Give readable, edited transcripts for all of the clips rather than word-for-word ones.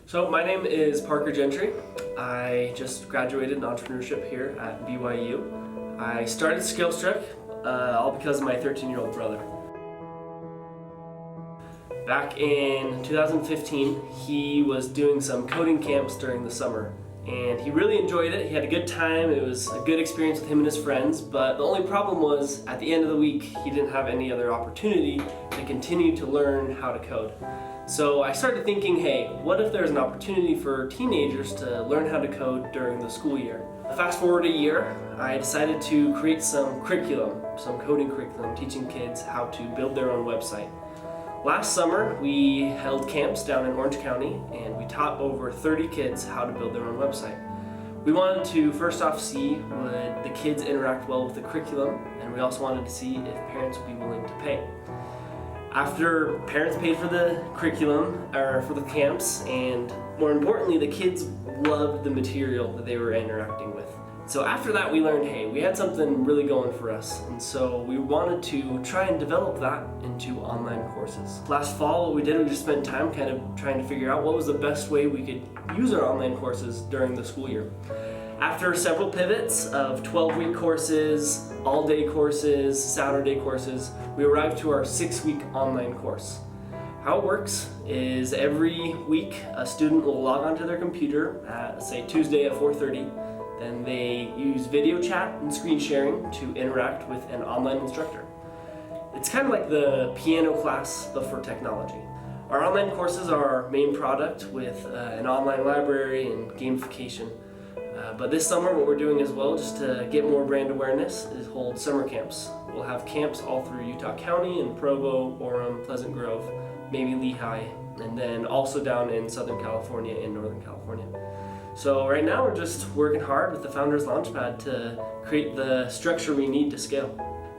So my name is Parker Gentry. I just graduated in entrepreneurship here at BYU. I started Skillstruck all because of my 13-year-old brother. Back in 2015, he was doing some coding camps during the summer, and he really enjoyed it. He had a good time. It was a good experience with him and his friends, but the only problem was at the end of the week, he didn't have any other opportunity to continue to learn how to code. So I started thinking, hey, what if there's an opportunity for teenagers to learn how to code during the school year? Fast forward a year, I decided to create some curriculum, some coding curriculum, teaching kids how to build their own website. Last summer, we held camps down in Orange County, and we taught over 30 kids how to build their own website. We wanted to first off see would the kids interact well with the curriculum, and we also wanted to see if parents would be willing to pay. After parents paid for the curriculum, or for the camps, and more importantly, the kids loved the material that they were interacting with. So after that, we learned, hey, we had something really going for us, and so we wanted to try and develop that into online courses. Last fall, what we did, we just spent time kind of trying to figure out what was the best way we could use our online courses during the school year. After several pivots of 12-week courses, all-day courses, Saturday courses, we arrived to our 6-week online course. How it works is every week a student will log onto their computer at, say, Tuesday at 4:30. Then they use video chat and screen sharing to interact with an online instructor. It's kind of like the piano class, but for technology. Our online courses are our main product with an online library and gamification. But this summer, what we're doing as well, just to get more brand awareness, is hold summer camps. We'll have camps all through Utah County in Provo, Orem, Pleasant Grove, maybe Lehigh, and then also down in Southern California and Northern California. So right now we're just working hard with the Founders Launchpad to create the structure we need to scale.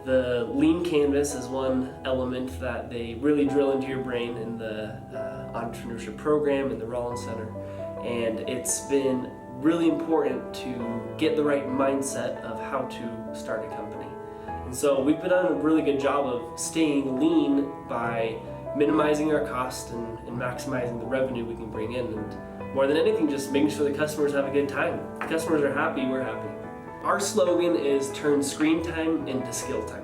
The lean canvas is one element that they really drill into your brain in the entrepreneurship program in the Rollins Center, and it's been really important to get the right mindset of how to start a company. And so we've been doing a really good job of staying lean by minimizing our cost and maximizing the revenue we can bring in, and more than anything, just making sure the customers have a good time. If the customers are happy, we're happy. Our slogan is turn screen time into skill time.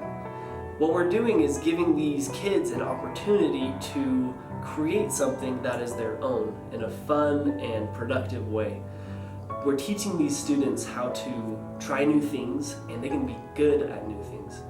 What we're doing is giving these kids an opportunity to create something that is their own in a fun and productive way. We're teaching these students how to try new things, and they can be good at new things.